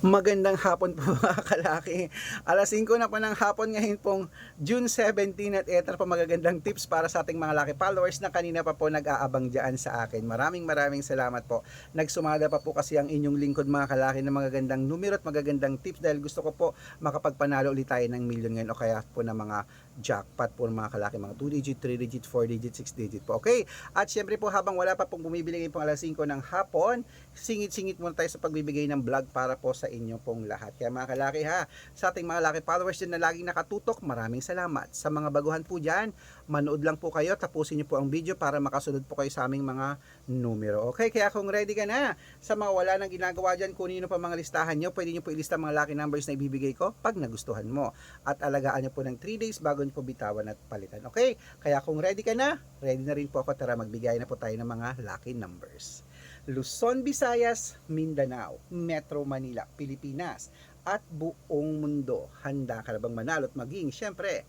Magandang hapon po mga kalaki. Alas 5 na po ng hapon ngayon pong June 17 at eto na po magagandang tips para sa ating mga laki followers na kanina pa po nag-aabang dyan sa akin. Maraming salamat po. Nagsumada pa po kasi ang inyong lingkod mga kalaki ng magagandang numero at magagandang tips dahil gusto ko po makapagpanalo ulit tayo ng million ngayon o kaya po ng mga jackpot po mga kalaki, mga 2 digit, 3 digit, 4 digit, 6 digit po. Okay? At syempre po habang wala pa pong bumibili ngayon pong alas 5 ng hapon, singit-singit muna tayo sa pagbibigay ng vlog para po sa inyo pong lahat. Kaya mga kalaki ha, sa ating mga laki followers din na laging nakatutok, maraming salamat. Sa mga baguhan po dyan, manood lang po kayo, tapusin nyo po ang video para makasunod po kayo sa aming mga numero. Okay, kaya kung ready ka na, sa mga wala nang ginagawa dyan, kunin nyo pa mga listahan nyo, pwede nyo po ilista mga lucky numbers na ibibigay ko pag nagustuhan mo. At alagaan nyo po ng 3 days bago nyo po bitawan at palitan. Okay, kaya kung ready ka na, ready na rin po ako, tara magbigay na po tayo ng mga lucky numbers. Luzon, Visayas, Mindanao, Metro Manila, Pilipinas, at buong mundo. Handa ka na bang manalo at maging, syempre,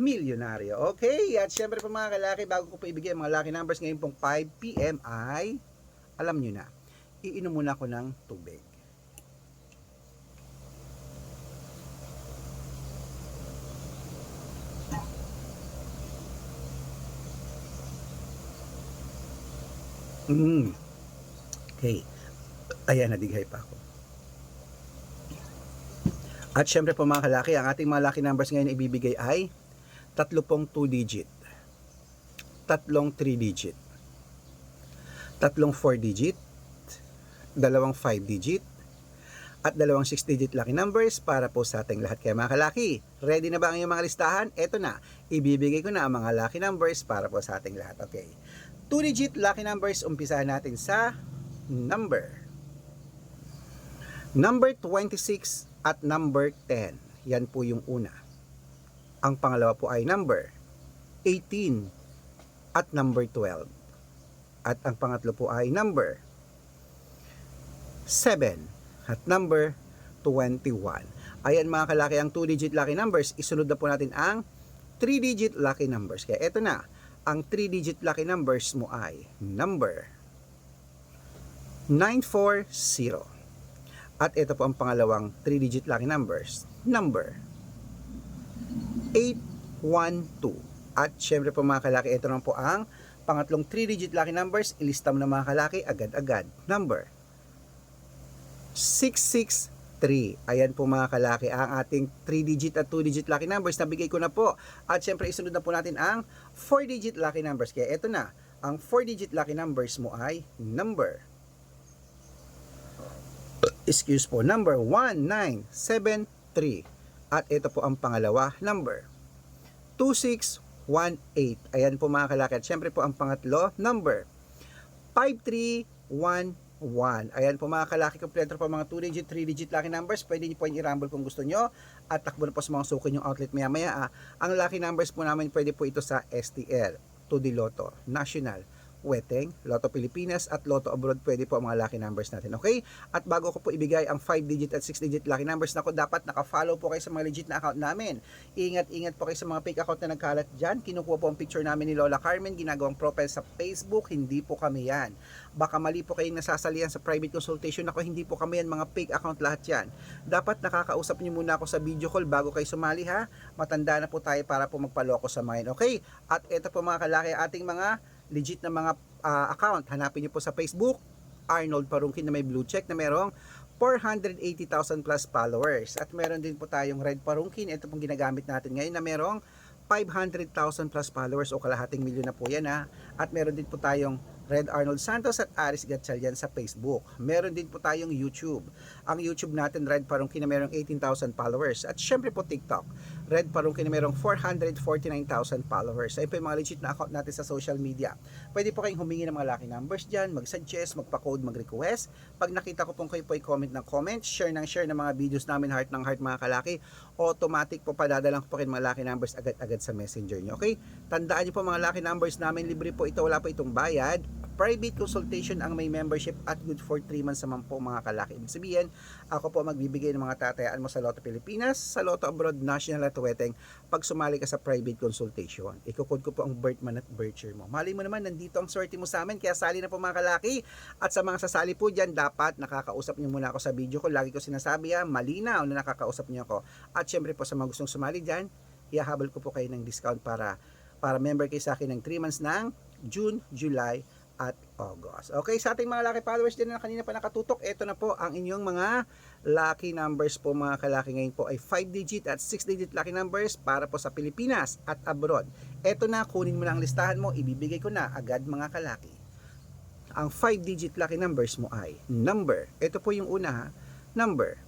milyonaryo? Okay, at syempre po mga kalaki, bago ko po ibigay ang mga lucky numbers ngayon pong 5 PM ay, alam nyo na, iinom muna ako ng tubig. Okay. Ayan, nadighay pa ako. At syempre po mga kalaki, ang ating mga lucky numbers ngayon ibibigay ay tatlong 2 digit, tatlong 3 digit, tatlong 4 digit, dalawang 5 digit, at dalawang 6 digit lucky numbers para po sa ating lahat. Kaya mga kalaki, ready na ba ang iyong mga listahan? Eto na, ibibigay ko na ang mga lucky numbers para po sa ating lahat. Okay. 2 digit lucky numbers, umpisahan natin sa number 26 at number 10. Yan po yung una. Ang pangalawa po ay number 18 at number 12. At ang pangatlo po ay number 7 at number 21. Ayan mga kalaki, ang 2 digit lucky numbers. Isunod na po natin ang 3 digit lucky numbers. Kaya eto na, ang 3 digit lucky numbers mo ay number 940. At ito po ang pangalawang 3 digit lucky numbers, number 812. At syempre po mga kalaki, ito naman po ang pangatlong 3 digit lucky numbers. Ilista mo na mga kalaki agad-agad, number 663. Ayan po mga kalaki, ang ating 3 digit at 2 digit lucky numbers na bigay ko na po. At syempre isunod na po natin ang 4 digit lucky numbers. Kaya ito na, ang 4 digit lucky numbers mo ay number number 1973. At ito po ang pangalawa, number 2618. Ayan po mga kalaki. At syempre po ang pangatlo, number 5311. Ayan po mga kalaki, kompleto po mga 2 digit, 3 digit lucky numbers. Pwede nyo po yung i-rumble kung gusto nyo. At takbo na po sa mga sukin yung outlet maya-maya. Ang lucky numbers po namin, pwede po ito sa STL, 2D Lotto, National, Weteng, Lotto Pilipinas at Lotto Abroad. Pwede po ang mga lucky numbers natin. Okay? At bago ko po ibigay ang 5 digit at 6 digit lucky numbers, nako, dapat naka-follow po kayo sa mga legit na account namin. Ingat po kayo sa mga fake account na nagkalat dyan. Kinukuha po ang picture namin ni Lola Carmen, ginagawang profile sa Facebook. Hindi po kami yan. Baka mali po kayong nasasalihan sa private consultation. Ako, hindi po kami yan, mga fake account lahat yan. Dapat nakakausap niyo muna ako sa video call bago kayo sumali ha. Matanda na po tayo para po magpaloko sa mga. Okay? At ito po mga kalaki, ating mga legit na mga account. Hanapin niyo po sa Facebook, Arnold Parungkin na may blue check na merong 480,000 plus followers. At meron din po tayong Red Parungkin. Ito pong ginagamit natin ngayon na merong 500,000 plus followers o kalahating milyon na po yan ha. At meron din po tayong Red Arnold Santos at Aris Gatchalian sa Facebook. Meron din po tayong YouTube. Ang YouTube natin, Red Parungkin na merong 18,000 followers. At syempre po TikTok, Red Parungkin na merong 449,000 followers. Ayun po yung mga legit na account natin sa social media. Pwede po kayong humingi ng mga lucky numbers dyan, mag-suggest, magpa-code, mag-request. Pag nakita ko pong kayo po ay comment ng comment, share ng mga videos namin, heart ng heart mga kalaki, automatic po padadalang ko po kayo mga lucky numbers agad-agad sa messenger nyo. Okay? Tandaan nyo po mga lucky numbers namin, libre po ito, wala po itong bayad. Private consultation ang may membership at good for 3 months naman po mga kalaki. Ibig sabihin, ako po magbibigay ng mga tatayaan mo sa Lotto Pilipinas, sa Lotto Abroad, National at Weteng pag sumali ka sa private consultation. Ikukod ko po ang birth month at birth year mo. Mali mo naman, nandito ang swerte mo sa amin, kaya sali na po mga kalaki. At sa mga sasali po dyan, dapat nakakausap niyo muna ako sa video ko. Lagi ko sinasabi malinaw na nakakausap niyo ako. At syempre po sa mga gustong sumali dyan, ihahabol ko po kayo ng discount para member kayo sa akin ng 3 months ng June, July, at August. Okay, sa ating mga lucky followers din na kanina pa nakatutok, ito na po ang inyong mga lucky numbers po mga kalaki. Ngayon po ay 5-digit at 6-digit lucky numbers para po sa Pilipinas at abroad. Ito na, kunin mo na ang listahan mo, ibibigay ko na agad mga kalaki. Ang 5-digit lucky numbers mo ay number, ito po yung una, number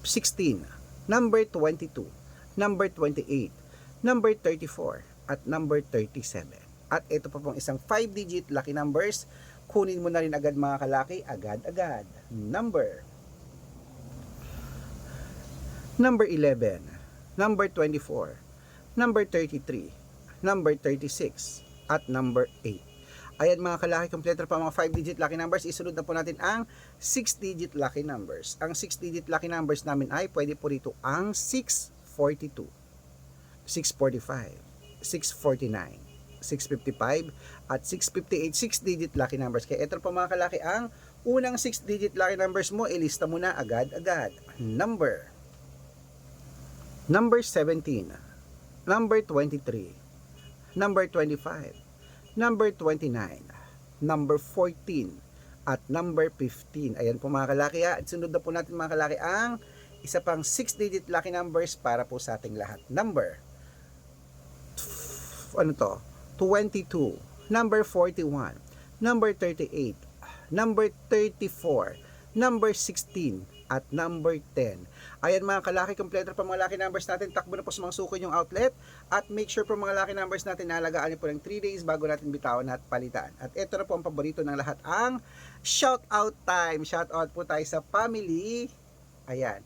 16, number 22, number 28, number 34, at number 37. At ito pa pong isang 5-digit lucky numbers. Kunin mo na rin agad mga kalaki, agad-agad. Number 11, number 24, number 33, number 36, at number 8. Ayan mga kalaki, kompleto pa mga 5-digit lucky numbers. Isunod na po natin ang 6-digit lucky numbers. Ang 6-digit lucky numbers namin ay pwede po rito ang 642, 645, 649, 655 at 658, 6-digit lucky numbers. Kaya ito po mga kalaki ang unang 6-digit lucky numbers mo, ilista mo na agad-agad. Number 17, number 23, number 25, number 29, number 14, at number 15. Ayan po mga kalaki ha. At sunod na po natin mga kalaki ang isa pang 6-digit lucky numbers para po sa ating lahat. Number 22, number 41, number 38, number 34, number 16, at number 10. Ayan mga kalaki, kompleto pa mga lucky numbers natin. Takbo na po sa mga suko yung outlet. At make sure po mga lucky numbers natin nalagaan niyo po ng 3 days bago natin bitawan at palitan. At ito na po ang paborito ng lahat, ang shout out time. Shout out po tayo sa family. Ayan.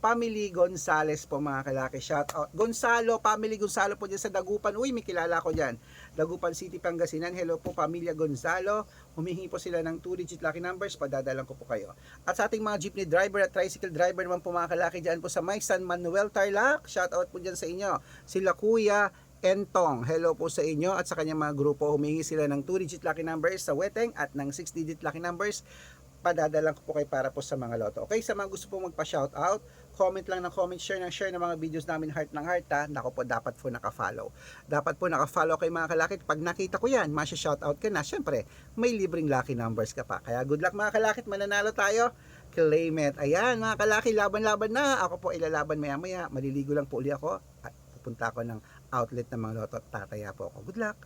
Family Gonzales po mga kalaki, shout out. Gonzalo, family Gonzalo po dyan sa Dagupan. Uy, may kilala ko dyan. Dagupan City, Pangasinan. Hello po, pamilya Gonzalo. Humihingi po sila ng 2-digit lucky numbers. Padadalan ko po kayo. At sa ating mga jeepney driver at tricycle driver naman po mga kalaki dyan po sa May San Manuel, Tarlac. Shout out po dyan sa inyo. Sila Kuya Entong. Hello po sa inyo at sa kanyang mga grupo. Humihingi sila ng 2-digit lucky numbers sa Weteng at ng 6-digit lucky numbers. Padadalan ko po kayo para po sa mga loto. Okay, sa mga gusto pong magpa-shout out, comment lang ng comment, share ng mga videos namin heart ng heart ha. Nako po, dapat po naka-follow. Dapat po naka-follow kay mga kalaki. Pag nakita ko yan, masya-shout out ka na. Syempre, may libreng lucky numbers ka pa. Kaya good luck mga kalaki, mananalo tayo. Claim it. Ayan mga kalaki, laban-laban na. Ako po ilalaban maya-maya. Maliligo lang po uli ako at pupunta ako ng outlet ng mga loto at tataya po ako. Good luck!